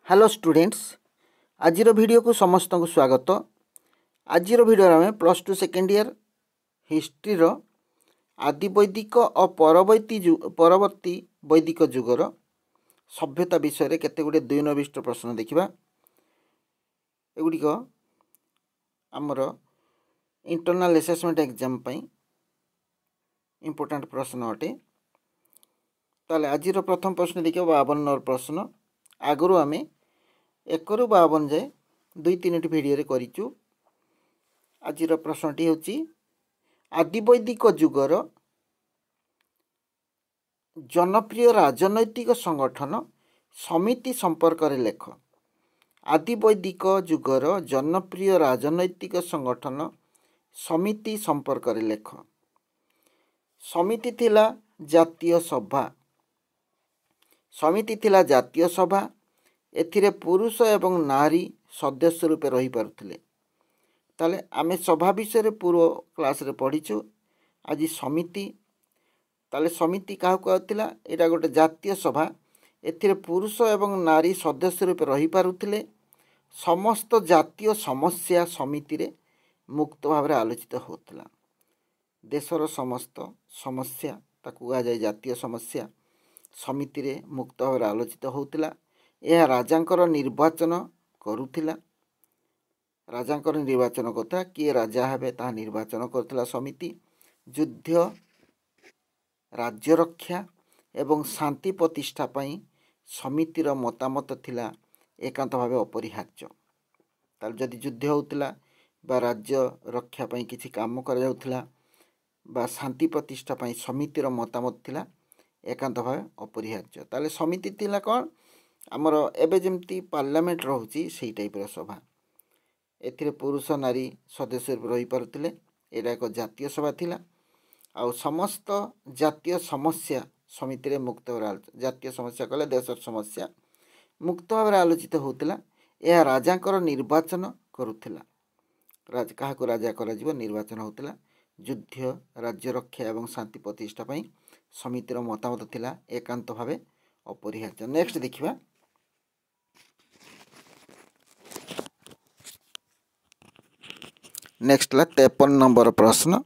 Hello students आज video को समस्त को स्वागत। आज वीडियो आम plus two second year history आदि वैदिक और परवर्ती वैदिक जुगर सभ्यता विषय में केते गुडे दुई नविष्ट प्रश्न देखा। एगुड़िक आमर इंटरनल असेसमेंट एग्जाम इम्पोर्टेंट प्रश्न अटे। ताले आज प्रथम प्रश्न देखिए 52 नंबर प्रश्न। आगु आम 1 ରୁ 52 जाए 2-3 भिडियो करूँ। आज प्रश्नटी हूँ आदिवैदिक जुगर जनप्रिय राजनैतिक संगठन समिति संपर्क में लेख। आदिवैदिक जुगर जनप्रिय राजनैतिक संगठन समिति संपर्क में लेख। समिति थिला जातीय सभा। समिति थिला जातीय सभा। एथिरे पुरुष एवं नारी सदस्य रूपे रही पारुथिले। ताले आमे सभा विषय पूर्व क्लास रे पढ़ीचु। आज समिति ताले समिति क्या कहला एटा गोटे जातीय सभा। एथिरे पुरुष एवं नारी सदस्य रूपे रही पारुथिले। समस्त जातीय समस्या समिति रे मुक्त भाव रे आलोचित होतला। देशर समस्त समस्या ताकू आ जाय जातीय समस्या समिति रे मुक्त भाव रे आलोचित होतला। यह राजांकर निर्वाचन करुथिला। राजांकर निर्वाचन कथा किए राजा हेबे ता निर्वाचन करथिला समिति। युद्ध राज्य रक्षा एवं शांति प्रतिष्ठा पई समितिर मतामत थिला एकांत भावे अपरिहार्य। ताल जदि युद्ध होउथिला बा राज्य रक्षा पई किछि काम करा जाउथिला बा शांति प्रतिष्ठा पई समितिर मतामत थिला एकांत भावे अपरिहार्य। ताले समिति थिला कोन आमर एबे जेमती पार्लियामेंट रहुची सेही टाइप सभा। एथिरे पुरुष नारी सदस्य रही पारुथिले। एटा एक जातीय सभा थिला। आउ समस्त जातीय समस्या समिति रे मुक्त भाव जातीय समस्या कहले देशर समस्या मुक्त भाव आलोचित होउथिला। यह राजांकर निर्वाचन करुथिला। काहाको राजा करा जीव निर्वाचन होउथिला। युद्ध राज्य रक्षा एवं शांति प्रतिष्ठा पई समितिर मतामत थिला एकांत भावे अपरिहार्य। नेक्स्ट देखिबा नेक्स्ट ला 53 नंबर प्रश्न।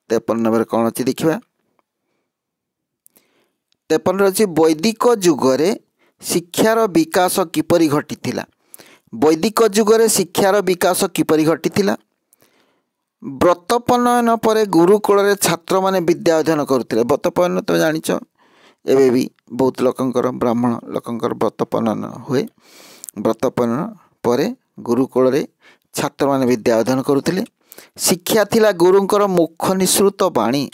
53 नंबर कौन अच्छी देखिए। 53 अच्छी वैदिक जुगरे शिक्षार विकास किपरि घटिथिला। वैदिक जुगरे शिक्षार विकास किपरि घटिथिला। व्रतपनयन पर गुरुकुल रे छात्र माने विद्या अध्ययन करुथिले। व्रतपनयन तो जानिछ एबे भी बहुत लोकंकर ब्राह्मण लोकंकर व्रतपनयन हुए। व्रतपनयन पर गुरुकुल रे छात्र माने विद्या अध्ययन करुथिले। शिक्षा थिला गुरुंकर मुख निसृत बाणी।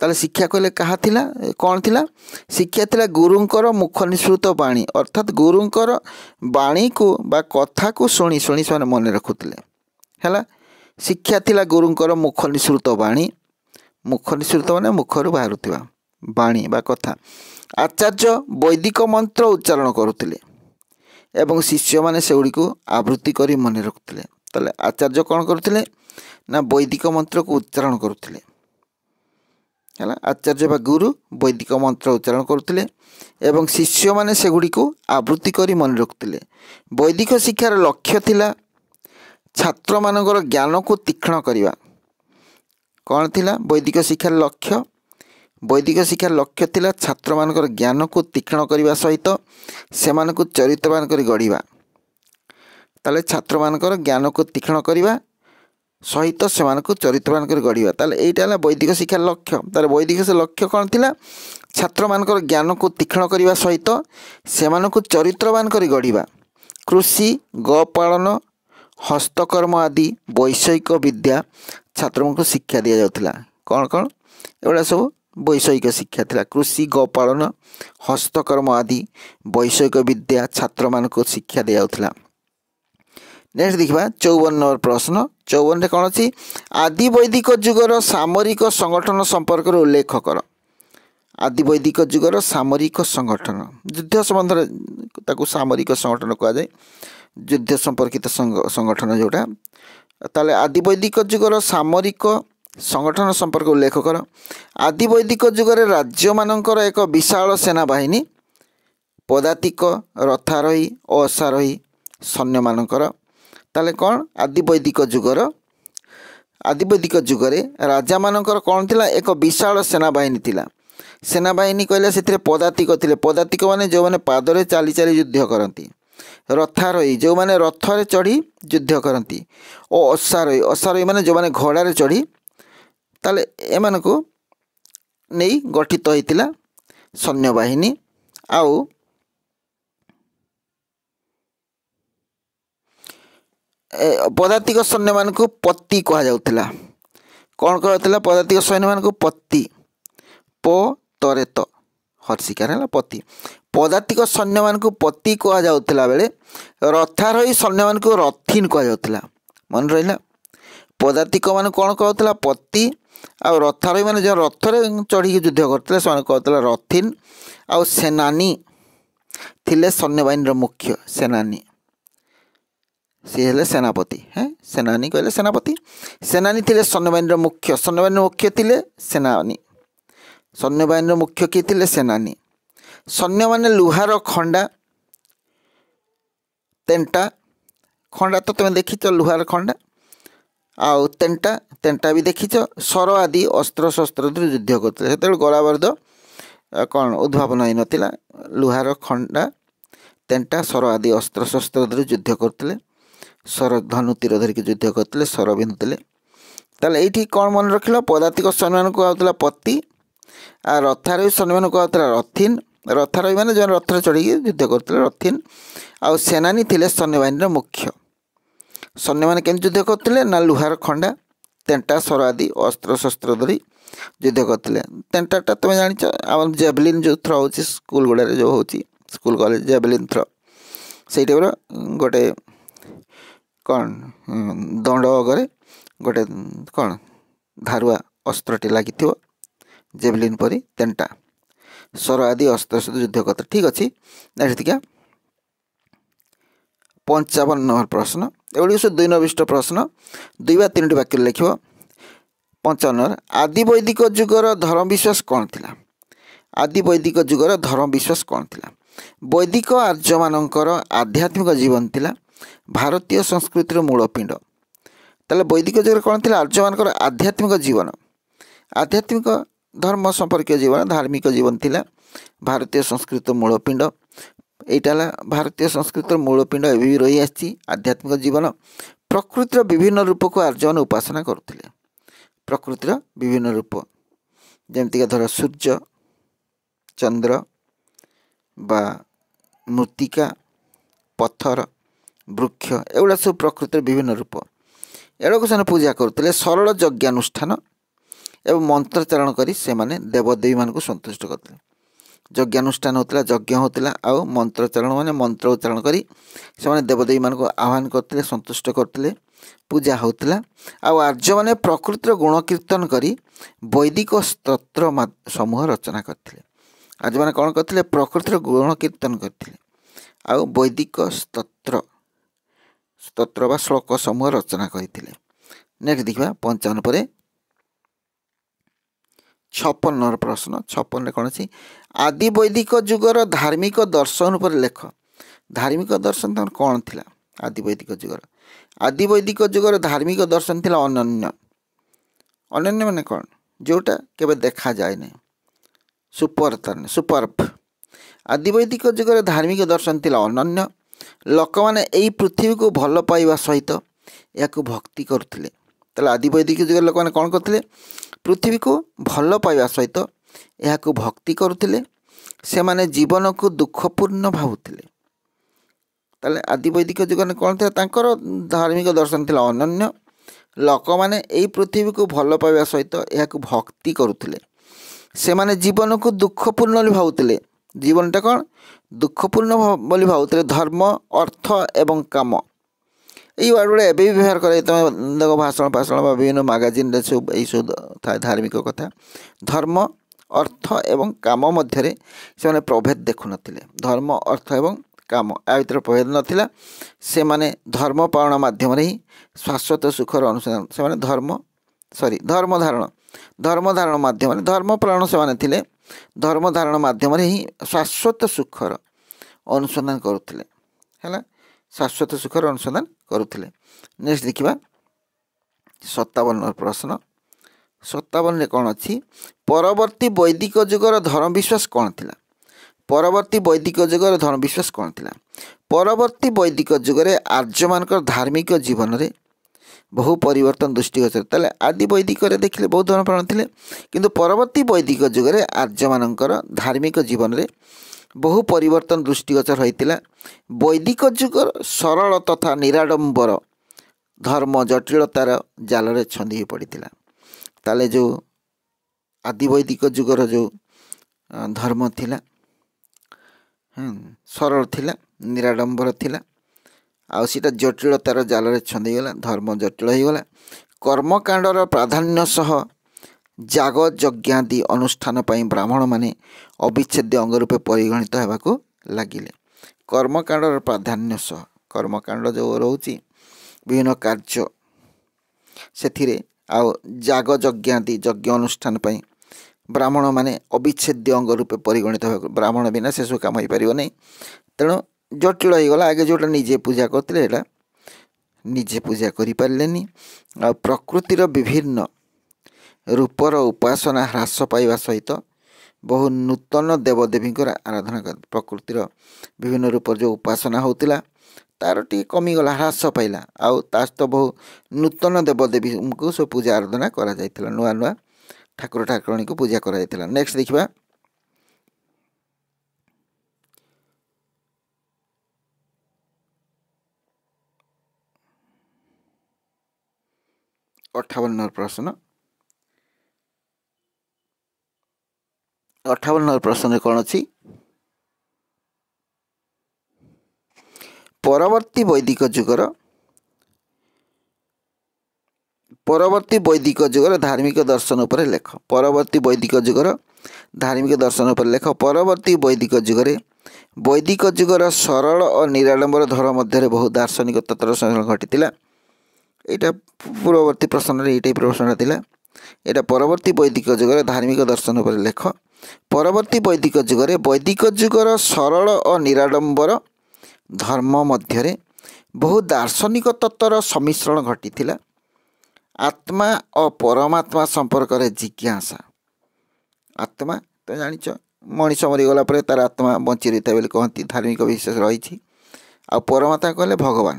ताले शिक्षा कहले कहा थिला कौन थिला शिक्षा थिला गुरुंकर मुख निसृत बाणी अर्थात गुरुंकर बाणी को बा कथा को सुनी सुनी से मन रखुथिले। हैला शिक्षा थिला गुरुंकर मुख निसृत बाणी। मुख निसृत माने मुखरु बाहरुथिबा बाणी बा कथा। आचार्य वैदिक मंत्र उच्चारण करुथिले एवं शिष्य माने सेउडी को आवृत्ति करी मन रखुथिले। ताले आचार्य कौन करुथिले ना वैदिक मंत्र को उच्चारण करुथिले। हैला आचार्य बा गुरु वैदिक मंत्र उच्चारण करुथिले एवं शिष्य माने सेगुडी को आवृत्ति करी मन रखुथिले। वैदिक शिक्षार लक्ष्य थिला छात्र मानकर ज्ञान को तीक्ष्ण करिवा। कौन थिला वैदिक शिक्षार लक्ष्य। वैदिक शिक्षार लक्ष्य थिला छात्र मानकर ज्ञान को तीक्ष्ण करिवा सहित सेमान को चरित्रवान करी गढ़िबा। ताले छात्र मानकर ज्ञान को तीक्ष्ण करिवा सहित सेमान को चरित्रवान करी गढ़िबा। ताले एटा हला वैदिक शिक्षार लक्ष्य। ताले वैदिक से लक्ष्य कौन थिला छात्र मानकर ज्ञान को तीक्ष्ण करिवा सहित सेमान को चरित्रवान करी गढ़िबा। कृषि गोपालन हस्तकर्म आदि वैषयिक विद्या छात्र को शिक्षा दिया जाउथिला। कौन कौन एवडा सब वैषयिक शिक्षा थिला। कृषि गोपालन हस्तकर्म आदि वैषयिक विद्या छात्र मान को शिक्षा दिया जाउथिला। नेक्स्ट देखिबा 54 नंबर प्रश्न। 54 रे कौन अछि आदि वैदिक जुगर सामरिक संगठन संपर्क रे उल्लेख कर। आदि वैदिक जुगर सामरिक संगठन युद्ध संबंध ताकू सामरिक संगठन कहा जाए। युद्ध संपर्कित संगठन जोटा ताले आदि वैदिक जुगर सामरिक संगठन संपर्क उल्लेख कर। आदि वैदिक जुगरे राज्य मानकर एक विशाल सेना बाहिनी ପଦାତିକ, ରଥାରୋହୀ ଓ ଅଶ୍ୱାରୋହୀ ସୈନ୍ୟମାନଙ୍କର। ତାହେଲେ କ'ଣ ଆଦିବୈଦିକ ଯୁଗରେ ରାଜାମାନଙ୍କର କ'ଣ ଥିଲା? ଏକ ବିଶାଳ ସେନାବାହିନୀ ଥିଲା। ସେନାବାହିନୀ କହିଲେ ସେଥିରେ ପଦାତିକ ଥିଲେ। ପଦାତିକ ମାନେ ଯେଉଁମାନେ ପାଦରେ ଚାଲି ଚାଲି ଯୁଦ୍ଧ କରନ୍ତି। ରଥାରୋହୀ ଯେଉଁମାନେ ରଥରେ ଚଢ଼ି ଯୁଦ୍ଧ କରନ୍ତି। ଓ ଅଶ୍ୱାରୋହୀ ମାନେ ଯେଉଁମାନେ ଘୋଡ଼ାରେ ଚଢ଼ି। ତାହେଲେ ଏମାନଙ୍କୁ ନେଇ ଗଠିତ ହୋଇଥିଲା ସୈନ୍ୟବାହିନୀ। ଆଉ ପଦାତିକ ସୈନ୍ୟମାନଙ୍କୁ ପତି କୁହାଯାଉଥିଲା। କ'ଣ କୁହାଯାଉଥିଲା? ପଦାତିକ ସୈନ୍ୟମାନଙ୍କୁ ପତି। ତରେତ ହର୍ଷିକାର ହେଲା ପତି। ପଦାତିକ ସୈନ୍ୟମାନଙ୍କୁ ପତି କୁହାଯାଉଥିଲା ବେଳେ ରଥାରୋହୀ ସୈନ୍ୟମାନଙ୍କୁ ରଥିନ୍ କୁହାଯାଉଥିଲା। ମନେ ରହିଲା? ପଦାତିକ ମାନେ କ'ଣ କୁହାଯାଉଥିଲା? ପତି। ଆଉ ରଥାରୋହୀ ମାନେ ଯେଉଁ ରଥରେ ଚଢ଼ିକି ଯୁଦ୍ଧ କରୁଥିଲେ ସେମାନଙ୍କୁ କୁହାଯାଉଥିଲା ରଥିନ୍। ଆଉ ସେନାନୀ ଥିଲେ ସୈନ୍ୟବାହିନୀର ମୁଖ୍ୟ। ସେନାନୀ ସିଏ ହେଲେ ସେନାପତି। ସେନାନୀ କହିଲେ ସେନାପତି। ସେନାନୀ ଥିଲେ ସୈନ୍ୟବାହିନୀର ମୁଖ୍ୟ। ସୈନ୍ୟବାହିନୀର ମୁଖ୍ୟ ଥିଲେ ସେନାନୀ। ସୈନ୍ୟବାହିନୀର ମୁଖ୍ୟ କିଏ ଥିଲେ? ସେନାନୀ। ସୈନ୍ୟମାନେ ଲୁହାର ଖଣ୍ଡା, ତେଣ୍ଟା। ଖଣ୍ଡା ତ ତୁମେ ଦେଖିଛ, ଲୁହାର ଖଣ୍ଡା। ଆଉ ତେଣ୍ଟା ବି ଦେଖିଛ। ସର ଆଦି ଅସ୍ତ୍ରଶସ୍ତ୍ରରେ ଯୁଦ୍ଧ କରୁଥିଲେ। ସେତେବେଳେ ଗଳାବାରୁଦ କ'ଣ ଉଦ୍ଭାବନ ହୋଇନଥିଲା। ଲୁହାର ଖଣ୍ଡା, ତେଣ୍ଟା, ସର ଆଦି ଅସ୍ତ୍ରଶସ୍ତ୍ର ଧରି ଯୁଦ୍ଧ କରୁଥିଲେ। ସର ଧନୁ ତୀର ଧରିକି ଯୁଦ୍ଧ କରୁଥିଲେ। ସର ବିନ୍ଧୁଥିଲେ। ତାହେଲେ ଏଇଠି କ'ଣ ମନେ ରଖିଲ? ପଦାତିକ ସୈନ୍ୟମାନଙ୍କୁ କୁହାଯାଉଥିଲା ପତି। ଆଉ ରଥାରୋହୀ ସୈନ୍ୟମାନଙ୍କୁ କୁହାଯାଉଥିଲା ରଥିନ୍। ରଥାରୋହୀ ମାନେ ଯେଉଁମାନେ ରଥରେ ଚଢ଼ିକି ଯୁଦ୍ଧ କରୁଥିଲେ ରଥିନ୍। ଆଉ ସେନାନୀ ଥିଲେ ସୈନ୍ୟବାହିନୀର ମୁଖ୍ୟ। ସୈନ୍ୟମାନେ କେମିତି ଯୁଦ୍ଧ କରୁଥିଲେ? ନା ଲୁହାର ଖଣ୍ଡା, ତେଣ୍ଟା, ସର ଆଦି ଅସ୍ତ୍ରଶସ୍ତ୍ର ଧରି ଯୁଦ୍ଧ କରୁଥିଲେ। ତେଣ୍ଟାଟା ତୁମେ ଜାଣିଛ, ଆମର ଜେଭଲିନ୍ ଯେଉଁ ଥ୍ରୋ ହେଉଛି ସ୍କୁଲ ଗୁଡ଼ାରେ ଯେଉଁ ହେଉଛି, ସ୍କୁଲ କଲେଜ ଜେଭଲିନ୍ ଥ୍ରୋ, ସେଇ ଟାଇପ୍ର ଗୋଟେ କ'ଣ ଦଣ୍ଡ ଅଗରେ ଗୋଟେ କ'ଣ ଧାରୁଆ ଅସ୍ତ୍ରଟି ଲାଗିଥିବ, ଜେଭଲିନ୍ ପରି। ତେଣ୍ଟା, ସର ଆଦି ଅସ୍ତ୍ର ସହିତ ଯୁଦ୍ଧ କରୁଥିଲେ। ଠିକ୍ ଅଛି। ଏଠିକା 55 ନମ୍ବର ପ୍ରଶ୍ନ। ଏଗୁଡ଼ିକ ସବୁ 2 ନମ୍ବର ପ୍ରଶ୍ନ। 2 ବା 3ଟି ବାକ୍ୟରେ ଲେଖିବ। 55 ଆଦିବୈଦିକ ଯୁଗର ଧର୍ମ ବିଶ୍ୱାସ କ'ଣ ଥିଲା? ଆଦିବୈଦିକ ଯୁଗର ଧର୍ମ ବିଶ୍ୱାସ କ'ଣ ଥିଲା? ବୈଦିକ ଆର୍ଯ୍ୟମାନଙ୍କର ଆଧ୍ୟାତ୍ମିକ ଜୀବନ ଥିଲା ଭାରତୀୟ ସଂସ୍କୃତିର ମୂଳପିଣ୍ଡ। ତାହେଲେ ବୈଦିକ ଯୁଗରେ କ'ଣ ଥିଲା? ଆର୍ଯ୍ୟମାନଙ୍କର ଆଧ୍ୟାତ୍ମିକ ଜୀବନ, ଆଧ୍ୟାତ୍ମିକ ଧର୍ମ ସମ୍ପର୍କୀୟ ଜୀବନ, ଧାର୍ମିକ ଜୀବନ ଥିଲା ଭାରତୀୟ ସଂସ୍କୃତିର ମୂଳପିଣ୍ଡ। এইটা ହେଲା ଭାରତୀୟ ସଂସ୍କୃତିର ମୂଳପିଣ୍ଡ। ଏବେ ବି ରହିଆସିଛି ଆଧ୍ୟାତ୍ମିକ ଜୀବନ। ପ୍ରକୃତିର ବିଭିନ୍ନ ରୂପକୁ ଆର୍ଯ୍ୟମାନେ ଉପାସନା କରୁଥିଲେ। ପ୍ରକୃତିର ବିଭିନ୍ନ ରୂପ ଯେମିତିକା ଧର ସୂର୍ଯ୍ୟ, ଚନ୍ଦ୍ର ବା ମୃତ୍ତିକା, ପଥର, ବୃକ୍ଷ, ଏଗୁଡ଼ା ସବୁ ପ୍ରକୃତିର ବିଭିନ୍ନ ରୂପ। ଏଗୁଡ଼ାକୁ ସେମାନେ ପୂଜା କରୁଥିଲେ। ସରଳ ଯଜ୍ଞାନୁଷ୍ଠାନ ଏବଂ ମନ୍ତ୍ରଚାରଣ କରି ସେମାନେ ଦେବଦେବୀମାନଙ୍କୁ ସନ୍ତୁଷ୍ଟ କରୁଥିଲେ। ଯଜ୍ଞାନୁଷ୍ଠାନ ହେଉଥିଲା, ଯଜ୍ଞ ହେଉଥିଲା, ଆଉ ମନ୍ତ୍ରଚାରଣ ମାନେ ମନ୍ତ୍ର ଉଚ୍ଚାରଣ କରି ସେମାନେ ଦେବଦେବୀମାନଙ୍କୁ ଆହ୍ୱାନ କରୁଥିଲେ, ସନ୍ତୁଷ୍ଟ କରୁଥିଲେ, ପୂଜା ହେଉଥିଲା। ଆଉ ଆର୍ଯ୍ୟମାନେ ପ୍ରକୃତିର ଗୁଣ କୀର୍ତ୍ତନ କରି ବୈଦିକ ସ୍ତୋତ୍ର ସମୂହ ରଚନା କରିଥିଲେ। ଆର୍ଯ୍ୟମାନେ କ'ଣ କରିଥିଲେ? ପ୍ରକୃତିର ଗୁଣ କୀର୍ତ୍ତନ କରିଥିଲେ ଆଉ ବୈଦିକ ସ୍ତୋତ୍ର ବା ଶ୍ଲୋକ ସମୂହ ରଚନା କରିଥିଲେ। ନେକ୍ସଟ ଦେଖିବା 55 ପରେ 56 ପ୍ରଶ୍ନ। 56ରେ କ'ଣ ଅଛି? ଆଦି ବୈଦିକ ଯୁଗର ଧାର୍ମିକ ଦର୍ଶନ ଉପରେ ଲେଖ। ଧାର୍ମିକ ଦର୍ଶନ ତାଙ୍କର କ'ଣ ଥିଲା? ଆଦି ବୈଦିକ ଯୁଗର ଧାର୍ମିକ ଦର୍ଶନ ଥିଲା ଅନନ୍ୟ। ଅନନ୍ୟ ମାନେ କ'ଣ? ଯେଉଁଟା କେବେ ଦେଖାଯାଏ ନାହିଁ, ସୁପର୍ବ। ଆଦି ବୈଦିକ ଯୁଗରେ ଧାର୍ମିକ ଦର୍ଶନ ଥିଲା ଅନନ୍ୟ। ଲୋକମାନେ ଏହି ପୃଥିବୀକୁ ଭଲ ପାଇବା ସହିତ ଏହାକୁ ଭକ୍ତି କରୁଥିଲେ। ତାହେଲେ ଆଦି ବୈଦିକ ଯୁଗରେ ଲୋକମାନେ କ'ଣ କରୁଥିଲେ? ପୃଥିବୀକୁ ଭଲ ପାଇବା ସହିତ ଏହାକୁ ଭକ୍ତି କରୁଥିଲେ। ସେମାନେ ଜୀବନକୁ ଦୁଃଖପୂର୍ଣ୍ଣ ଭାବୁଥିଲେ। ତାହେଲେ ଆଦି ବୈଦିକ ଯୁଗରେ କ'ଣ ଥିଲା? ତାଙ୍କର ଧାର୍ମିକ ଦର୍ଶନ ଥିଲା ଅନନ୍ୟ। ଲୋକମାନେ ଏହି ପୃଥିବୀକୁ ଭଲ ପାଇବା ସହିତ ଏହାକୁ ଭକ୍ତି କରୁଥିଲେ। ସେମାନେ ଜୀବନକୁ ଦୁଃଖପୂର୍ଣ୍ଣ ବୋଲି ଭାବୁଥିଲେ। ଜୀବନଟା କ'ଣ? ଦୁଃଖପୂର୍ଣ୍ଣ ବୋଲି ଭାବୁଥିଲେ। ଧର୍ମ, ଅର୍ଥ ଏବଂ କାମ, ଏଇ ୱାର୍ଡ଼ ଗୁଡ଼ା ଏବେ ବି ବ୍ୟବହାର କରାଯାଏ। ତୁମେ ଦେଖ ଭାଷଣ ବା ବିଭିନ୍ନ ମାଗାଜିନ୍ରେ ସବୁ ଏଇସବୁ ଥାଏ ଧାର୍ମିକ କଥା। ଧର୍ମ, ଅର୍ଥ ଏବଂ କାମ ମଧ୍ୟରେ ସେମାନେ ପ୍ରଭେଦ ଦେଖୁନଥିଲେ। ଧର୍ମ, ଅର୍ଥ ଏବଂ କାମ, ୟା ଭିତରେ ପ୍ରଭେଦ ନଥିଲା। ସେମାନେ ଧର୍ମ ପାଳନ ମାଧ୍ୟମରେ ହିଁ ଶାଶ୍ୱତ ସୁଖର ଅନୁସନ୍ଧାନ, ସେମାନେ ଧର୍ମ ଧାରଣ ମାଧ୍ୟମରେ ଧର୍ମ ପାଳନ ସେମାନେ ଥିଲେ। ଧର୍ମ ଧାରଣ ମାଧ୍ୟମରେ ହିଁ ଶାଶ୍ୱତ ସୁଖର ଅନୁସନ୍ଧାନ କରୁଥିଲେ ହେଲା, ଶାଶ୍ୱତ ସୁଖର ଅନୁସନ୍ଧାନ କରୁଥିଲେ। ନେକ୍ସଟ ଦେଖିବା 57 ପ୍ରଶ୍ନ। 57ରେ କ'ଣ ଅଛି? ପରବର୍ତ୍ତୀ ବୈଦିକ ଯୁଗର ଧର୍ମ ବିଶ୍ୱାସ କ'ଣ ଥିଲା? ପରବର୍ତ୍ତୀ ବୈଦିକ ଯୁଗର ଧର୍ମ ବିଶ୍ୱାସ କ'ଣ ଥିଲା? ପରବର୍ତ୍ତୀ ବୈଦିକ ଯୁଗରେ ଆର୍ଯ୍ୟମାନଙ୍କର ଧାର୍ମିକ ଜୀବନରେ ବହୁ ପରିବର୍ତ୍ତନ ଦୃଷ୍ଟିଗୋଚର। ତାହେଲେ ଆଦି ବୈଦିକରେ ଦେଖିଲେ ବହୁତ ଧର୍ମ ପ୍ରାଣ ଥିଲେ, କିନ୍ତୁ ପରବର୍ତ୍ତୀ ବୈଦିକ ଯୁଗରେ ଆର୍ଯ୍ୟମାନଙ୍କର ଧାର୍ମିକ ଜୀବନରେ ବହୁ ପରିବର୍ତ୍ତନ ଦୃଷ୍ଟିଗୋଚର ହୋଇଥିଲା। ବୈଦିକ ଯୁଗର ସରଳ ତଥା ନିରାଡ଼ମ୍ବର ଧର୍ମ ଜଟିଳତାର ଜାଲରେ ଛନ୍ଦି ହୋଇ ପଡ଼ିଥିଲା। ତାହେଲେ ଯେଉଁ ଆଦି ବୈଦିକ ଯୁଗର ଯେଉଁ ଧର୍ମ ଥିଲା ସରଳ ଥିଲା, ନିରାଡ଼ମ୍ବର ଥିଲା, ଆଉ ସେଇଟା ଜଟିଳତାର ଜାଲରେ ଛନ୍ଦିଗଲା, ଧର୍ମ ଜଟିଳ ହୋଇଗଲା। କର୍ମକାଣ୍ଡର ପ୍ରାଧାନ୍ୟ ସହ ଯାଗ ଯଜ୍ଞାଦି ଅନୁଷ୍ଠାନ ପାଇଁ ବ୍ରାହ୍ମଣମାନେ ଅବିଚ୍ଛେଦ୍ୟ ଅଙ୍ଗ ରୂପେ ପରିଗଣିତ ହେବାକୁ ଲାଗିଲେ। କର୍ମକାଣ୍ଡର ପ୍ରାଧାନ୍ୟ ସହ, କର୍ମକାଣ୍ଡ ଯେଉଁ ରହୁଛି ବିଭିନ୍ନ କାର୍ଯ୍ୟ, ସେଥିରେ ଆଉ ଯାଗ ଯଜ୍ଞାଦି ଯଜ୍ଞ ଅନୁଷ୍ଠାନ ପାଇଁ ବ୍ରାହ୍ମଣମାନେ ଅବିଚ୍ଛେଦ୍ୟ ଅଙ୍ଗ ରୂପେ ପରିଗଣିତ ହେବାକୁ, ବ୍ରାହ୍ମଣ ବିନା ସେସବୁ କାମ ହୋଇପାରିବ ନାହିଁ। ତେଣୁ ଜଟିଳ ହୋଇଗଲା। ଆଗେ ଯେଉଁଟା ନିଜେ ପୂଜା କରୁଥିଲେ ଏଇଟା ନିଜେ ପୂଜା କରିପାରିଲେନି। ଆଉ ପ୍ରକୃତିର ବିଭିନ୍ନ ରୂପର ଉପାସନା ହ୍ରାସ ପାଇବା ସହିତ ବହୁ ନୂତନ ଦେବଦେବୀଙ୍କର ଆରାଧନା କଲେ। ପ୍ରକୃତିର ବିଭିନ୍ନ ରୂପର ଯେଉଁ ଉପାସନା ହେଉଥିଲା ତାର ଟିକେ କମିଗଲା, ହ୍ରାସ ପାଇଲା। ଆଉ ତା ସହିତ ବହୁ ନୂତନ ଦେବଦେବୀଙ୍କୁ ସବୁ ପୂଜା ଆରାଧନା କରାଯାଇଥିଲା, ନୂଆ ନୂଆ ଠାକୁର ଠାକୁରାଣୀଙ୍କୁ ପୂଜା କରାଯାଇଥିଲା। ନେକ୍ସଟ ଦେଖିବା 58 ପ୍ରଶ୍ନ। 58 ପ୍ରଶ୍ନରେ କ'ଣ ଅଛି? ପରବର୍ତ୍ତୀ ବୈଦିକ ଯୁଗର ଧାର୍ମିକ ଦର୍ଶନ ଉପରେ ଲେଖ। ପରବର୍ତ୍ତୀ ବୈଦିକ ଯୁଗର ଧାର୍ମିକ ଦର୍ଶନ ଉପରେ ଲେଖ। ପରବର୍ତ୍ତୀ ବୈଦିକ ଯୁଗରେ ବୈଦିକ ଯୁଗର ସରଳ ଓ ନିରାଡ଼ମ୍ବର ଧର୍ମ ମଧ୍ୟରେ ବହୁ ଦାର୍ଶନିକ ତତ୍ତ୍ୱର ସଂମିଳନ ଘଟିଥିଲା। ଏଇଟା ପୂର୍ବବର୍ତ୍ତୀ ପ୍ରଶ୍ନରେ ଏଇ ଟାଇପ୍ର ପ୍ରଶ୍ନଟା ଥିଲା। ଏଇଟା ପରବର୍ତ୍ତୀ ବୈଦିକ ଯୁଗରେ ଧାର୍ମିକ ଦର୍ଶନ ଉପରେ ଲେଖ। ପରବର୍ତ୍ତୀ ବୈଦିକ ଯୁଗରେ ବୈଦିକ ଯୁଗର ସରଳ ଓ ନିରାଡ଼ମ୍ବର ଧର୍ମ ମଧ୍ୟରେ ବହୁ ଦାର୍ଶନିକ ତତ୍ତ୍ୱର ସମ୍ମିଶ୍ରଣ ଘଟିଥିଲା। ଆତ୍ମା ଓ ପରମାତ୍ମା ସମ୍ପର୍କରେ ଜିଜ୍ଞାସା। ଆତ୍ମା ତ ଜାଣିଛ, ମଣିଷ ମରିଗଲା ପରେ ତାର ଆତ୍ମା ବଞ୍ଚି ରହିଥାଏ ବୋଲି କହନ୍ତି, ଧାର୍ମିକ ବିଶ୍ୱାସ ରହିଛି। ଆଉ ପରମାତ୍ମା କହିଲେ ଭଗବାନ।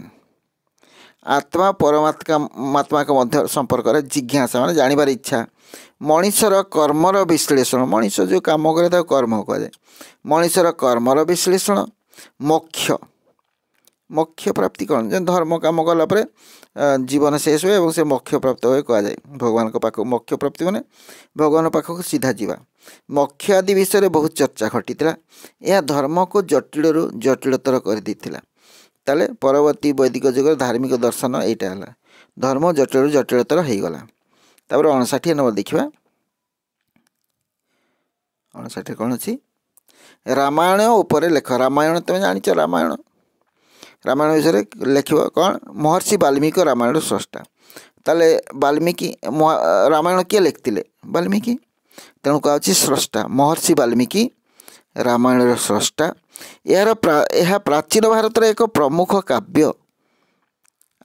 ଆତ୍ମା ପରମାତ୍ମାଙ୍କ ମଧ୍ୟ ସମ୍ପର୍କରେ ଜିଜ୍ଞାସା ମାନେ ଜାଣିବାର ଇଚ୍ଛା। ମଣିଷର କର୍ମର ବିଶ୍ଳେଷଣ, ମଣିଷ ଯେଉଁ କାମ କରେ ତାକୁ କର୍ମ କୁହାଯାଏ। ମଣିଷର କର୍ମର ବିଶ୍ଳେଷଣ। ମୋକ୍ଷ ପ୍ରାପ୍ତି କ'ଣ? ଯେ ଧର୍ମ କାମ କଲା ପରେ ଜୀବନ ଶେଷ ହୁଏ ଏବଂ ସେ ମୋକ୍ଷ ପ୍ରାପ୍ତ ହୁଏ କୁହାଯାଏ। ଭଗବାନଙ୍କ ପାଖକୁ ମୋକ୍ଷ ପ୍ରାପ୍ତି ମାନେ ଭଗବାନ ପାଖକୁ ସିଧା ଯିବା। ମୋକ୍ଷ ଆଦି ବିଷୟରେ ବହୁତ ଚର୍ଚ୍ଚା ଘଟିଥିଲା। ଏହା ଧର୍ମକୁ ଜଟିଳରୁ ଜଟିଳତର କରିଦେଇଥିଲା। ତାହେଲେ ପରବର୍ତ୍ତୀ ବୈଦିକ ଯୁଗର ଧାର୍ମିକ ଦର୍ଶନ ଏଇଟା ହେଲା, ଧର୍ମ ଜଟିଳରୁ ଜଟିଳତର ହେଇଗଲା। ତାପରେ 59 ନମ୍ବର ଦେଖିବା। 59 କ'ଣ ଅଛି? ରାମାୟଣ ଉପରେ ଲେଖ। ରାମାୟଣ ତୁମେ ଜାଣିଛ, ରାମାୟଣ ବିଷୟରେ ଲେଖିବ କ'ଣ? ମହର୍ଷି ବାଲ୍ମୀକି ରାମାୟଣର ସ୍ରଷ୍ଟା। ତାହେଲେ ବାଲ୍ମୀକି ରାମାୟଣ କିଏ ଲେଖିଥିଲେ? ବାଲ୍ମୀକି। ତେଣୁ କୁହାଯାଉଛି ସ୍ରଷ୍ଟା। ମହର୍ଷି ବାଲ୍ମୀକି ରାମାୟଣର ସ୍ରଷ୍ଟା। ଏହା ପ୍ରାଚୀନ ଭାରତର ଏକ ପ୍ରମୁଖ କାବ୍ୟ।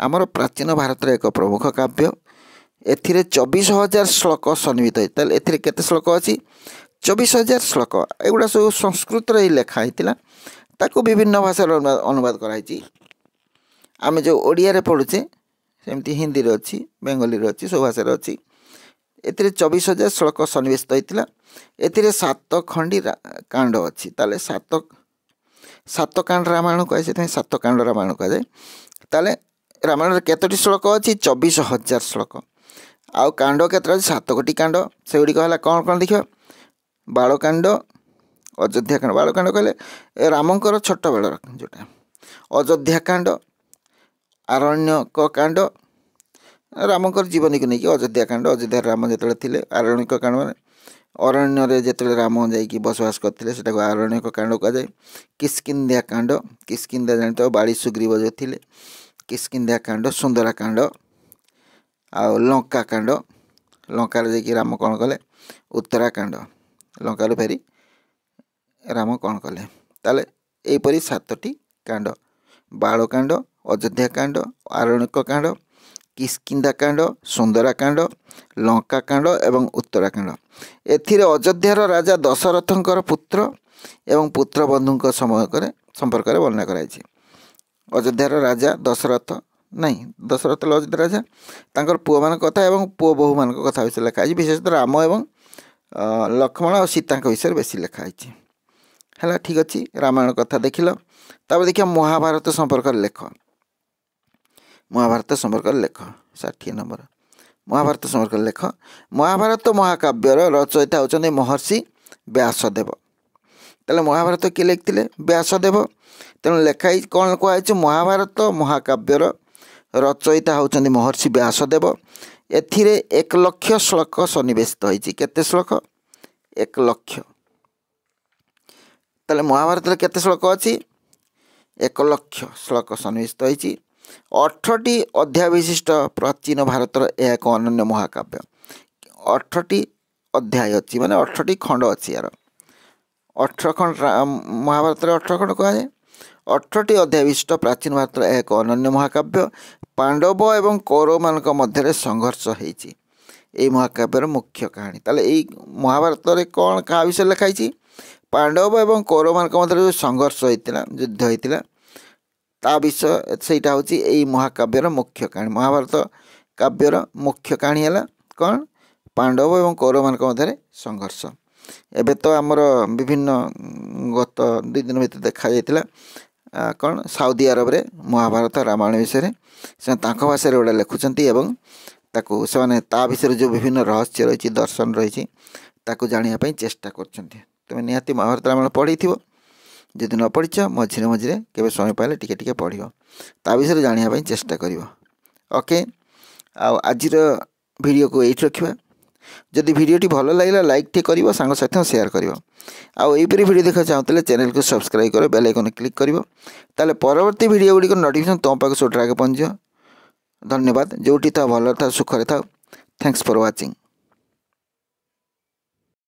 ଆମର ପ୍ରାଚୀନ ଭାରତର ଏକ ପ୍ରମୁଖ କାବ୍ୟ। ଏଥିରେ 24,000 ଶ୍ଲୋକ ସନ୍ନିହିତ ହୋଇଛି। ତାହେଲେ ଏଥିରେ କେତେ ଶ୍ଲୋକ ଅଛି? 24,000 ଶ୍ଲୋକ। ଏଗୁଡ଼ା ସବୁ ସଂସ୍କୃତରେ ହିଁ ଲେଖା ହେଇଥିଲା, ତାକୁ ବିଭିନ୍ନ ଭାଷାରେ ଅନୁବାଦ କରାହେଇଛି। ଆମେ ଯେଉଁ ଓଡ଼ିଆରେ ପଢ଼ୁଛେ ସେମିତି ହିନ୍ଦୀରେ ଅଛି, ବେଙ୍ଗଲୀରେ ଅଛି, ସବୁ ଭାଷାରେ ଅଛି। ଏଥିରେ 24,000 ଶ୍ଲୋକ ସନ୍ନିବେଶିତ ହୋଇଥିଲା। ଏଥିରେ 7 ଖଣ୍ଡି କାଣ୍ଡ ଅଛି। ତାହେଲେ ସାତ କାଣ୍ଡ ରାମାୟଣ କୁହାଯାଏ, ସେଥିପାଇଁ 7 କାଣ୍ଡ ରାମାୟଣ କୁହାଯାଏ। ତାହେଲେ ରାମାୟଣରେ କେତୋଟି ଶ୍ଲୋକ ଅଛି? 24,000 ଶ୍ଲୋକ। ଆଉ କାଣ୍ଡ କେତେଟା ଅଛି? 7ଗୋଟି କାଣ୍ଡ। ସେଗୁଡ଼ିକ ହେଲା କ'ଣ କ'ଣ ଦେଖିବା? ବାଳକାଣ୍ଡ, ଅଯୋଧ୍ୟାକାଣ୍ଡ। ବାଳକାଣ୍ଡ କହିଲେ ରାମଙ୍କର ଛୋଟବେଳର ଯେଉଁଟା। ଅଯୋଧ୍ୟାକାଣ୍ଡ, ଆରଣ୍ୟକ କାଣ୍ଡ, ରାମଙ୍କର ଜୀବନୀକୁ ନେଇକି ଅଯୋଧ୍ୟାକାଣ୍ଡ। ଅଯୋଧ୍ୟାରେ ରାମ ଯେତେବେଳେ ଥିଲେ। ଆରଣ୍ୟକ କାଣ୍ଡ ମାନେ ଅରଣ୍ୟରେ ଯେତେବେଳେ ରାମ ଯାଇକି ବସବାସ କରିଥିଲେ ସେଟାକୁ ଆରଣ୍ୟକ କାଣ୍ଡ କୁହାଯାଏ। କିଷ୍କିନ୍ଧ୍ୟା କାଣ୍ଡ, କିଷ୍କିନ୍ଧ୍ୟା ଜାଣିଥିବ, ବାଳି ସୁଗ୍ରୀବ ଯେଉଁ ଥିଲେ। କିଷ୍କିନ୍ଧ୍ୟା କାଣ୍ଡ, ସୁନ୍ଦରାକାଣ୍ଡ, ଆଉ ଲଙ୍କାକାଣ୍ଡ। ଲଙ୍କାରେ ଯାଇକି ରାମ କ'ଣ କଲେ? ଉତ୍ତରାକାଣ୍ଡ। ଲଙ୍କାରୁ ଫେରି ରାମ କ'ଣ କଲେ? ତାହେଲେ ଏହିପରି 7ଟି କାଣ୍ଡ ବାଳକାଣ୍ଡ, ଅଯୋଧ୍ୟା କାଣ୍ଡ, ଆରଣ୍ୟକ କାଣ୍ଡ, କିଷ୍କିନ୍ଧା କାଣ୍ଡ, ସୁନ୍ଦରାକାଣ୍ଡ, ଲଙ୍କାକାଣ୍ଡ ଏବଂ ଉତ୍ତରାକାଣ୍ଡ। ଏଥିରେ ଅଯୋଧ୍ୟାର ରାଜା ଦଶରଥଙ୍କର ପୁତ୍ର ଏବଂ ପୁତ୍ରବନ୍ଧୁଙ୍କ ସମ୍ପର୍କରେ ବର୍ଣ୍ଣନା କରାଯାଇଛି। ଅଯୋଧ୍ୟାର ରାଜା ଦଶରଥ ଦଶରଥ ଅଯୋଧ୍ୟା ରାଜା, ତାଙ୍କର ପୁଅମାନଙ୍କ କଥା ଏବଂ ପୁଅ ବୋହୂମାନଙ୍କ କଥା ବିଷୟରେ ଲେଖା ହେଇଛି। ବିଶେଷତଃ ରାମ ଏବଂ ଲକ୍ଷ୍ମଣ ଆଉ ସୀତାଙ୍କ ବିଷୟରେ ବେଶୀ ଲେଖା ହେଇଛି। ହେଲା, ଠିକ୍ ଅଛି, ରାମାୟଣ କଥା ଦେଖିଲ। ତାପରେ ଦେଖିବା ମହାଭାରତ ସମ୍ପର୍କରେ ଲେଖ। ମହାଭାରତ ସମ୍ପର୍କରେ ଲେଖ 60 ନମ୍ବର। ମହାଭାରତ ସମ୍ପର୍କରେ ଲେଖ। ମହାଭାରତ ମହାକାବ୍ୟର ରଚୟିତା ହେଉଛନ୍ତି ମହର୍ଷି ବ୍ୟାସଦେବ। ତାହେଲେ ମହାଭାରତ କିଏ ଲେଖିଥିଲେ? ବ୍ୟାସଦେବ। ତେଣୁ ଲେଖା ହେଇଛି, କ'ଣ କୁହାଯାଇଛି? ମହାଭାରତ ମହାକାବ୍ୟର ରଚୟିତା ହେଉଛନ୍ତି ମହର୍ଷି ବ୍ୟାସଦେବ। ଏଥିରେ 1,00,000 ଶ୍ଲୋକ ସନ୍ନିବେଶିତ ହୋଇଛି। କେତେ ଶ୍ଲୋକ? 1,00,000। ତାହେଲେ ମହାଭାରତରେ କେତେ ଶ୍ଲୋକ ଅଛି? 1,00,000 ଶ୍ଲୋକ ସନ୍ନିବେଶିତ ହୋଇଛି। 18ଟି ଅଧ୍ୟାୟ ବିଶିଷ୍ଟ ପ୍ରାଚୀନ ଭାରତର ଏହା ଏକ ଅନନ୍ୟ ମହାକାବ୍ୟ। 18ଟି ଅଧ୍ୟାୟ ଅଛି, ମାନେ 18ଟି ଖଣ୍ଡ ଅଛି। ଏହାର 18 ଖଣ୍ଡ, ମହାଭାରତରେ 18 ଖଣ୍ଡ କୁହାଯାଏ। 18ଟି ଅଧ୍ୟାୟ ବିଶିଷ୍ଟ ପ୍ରାଚୀନ ଭାରତର ଏହା ଏକ ଅନନ୍ୟ ମହାକାବ୍ୟ। ପାଣ୍ଡବ ଏବଂ କୌରବମାନଙ୍କ ମଧ୍ୟରେ ସଂଘର୍ଷ ହେଇଛି। ଏହି ମହାକାବ୍ୟର ମୁଖ୍ୟ କାହାଣୀ। ତାହେଲେ ଏଇ ମହାଭାରତରେ କ'ଣ କାହା ବିଷୟରେ ଲେଖା ହେଇଛି? ପାଣ୍ଡବ ଏବଂ କୌରବମାନଙ୍କ ମଧ୍ୟରେ ଯେଉଁ ସଂଘର୍ଷ ହେଇଥିଲା, ଯୁଦ୍ଧ ହେଇଥିଲା, ତା ବିଷୟ, ସେଇଟା ହେଉଛି ଏଇ ମହାକାବ୍ୟର ମୁଖ୍ୟ କାହାଣୀ। ମହାଭାରତ କାବ୍ୟର ମୁଖ୍ୟ କାହାଣୀ ହେଲା କ'ଣ? ପାଣ୍ଡବ ଏବଂ କୌରବମାନଙ୍କ ମଧ୍ୟରେ ସଂଘର୍ଷ। ଏବେ ତ ଆମର ବିଭିନ୍ନ ଗତ 2 ଦିନ ଭିତରେ ଦେଖାଯାଇଥିଲା କ'ଣ, ସାଉଦି ଆରବରେ ମହାଭାରତ ରାମାୟଣ ବିଷୟରେ ସେମାନେ ତାଙ୍କ ଭାଷାରେ ଗୋଟେ ଲେଖୁଛନ୍ତି ଏବଂ ତାକୁ ସେମାନେ ତା ବିଷୟରେ ଯେଉଁ ବିଭିନ୍ନ ରହସ୍ୟ ରହିଛି, ଦର୍ଶନ ରହିଛି, ତାକୁ ଜାଣିବା ପାଇଁ ଚେଷ୍ଟା କରୁଛନ୍ତି। ତୁମେ ନିହାତି ମହାଭାରତ ରାମାୟଣ ପଢ଼ିଥିବ। ଯଦି ନ ପଢ଼ିଛ, ମଝିରେ ମଝିରେ କେବେ ସମୟ ପାଇଲେ ଟିକେ ଟିକେ ପଢ଼ିବ, ତା ବିଷୟରେ ଜାଣିବା ପାଇଁ ଚେଷ୍ଟା କରିବ। ଓକେ, ଆଉ ଆଜିର ଭିଡ଼ିଓକୁ ଏଇଠି ରଖିବା। ଯଦି ଭିଡ଼ିଓଟି ଭଲ ଲାଗିଲା, ଲାଇକ୍ ଟିକେ କରିବ, ସାଙ୍ଗସାଥି ସେୟାର କରିବ। ଆଉ ଏହିପରି ଭିଡ଼ିଓ ଦେଖିବାକୁ ଚାହୁଁଥିଲେ ଚ୍ୟାନେଲକୁ ସବସ୍କ୍ରାଇବ୍ କର, ବେଲ୍ ଆଇକନ୍ କ୍ଲିକ୍ କରିବ। ତାହେଲେ ପରବର୍ତ୍ତୀ ଭିଡ଼ିଓ ଗୁଡ଼ିକ ନୋଟିଫିକେସନ୍ ତୁମ ପାଖକୁ ସବୁଠାରୁ ଆଗେ ପହଞ୍ଚିବ। ଧନ୍ୟବାଦ। ଯେଉଁଠି ଥାଅ, ଭଲରେ ଥାଅ, ସୁଖରେ ଥାଅ। Thanks for watching.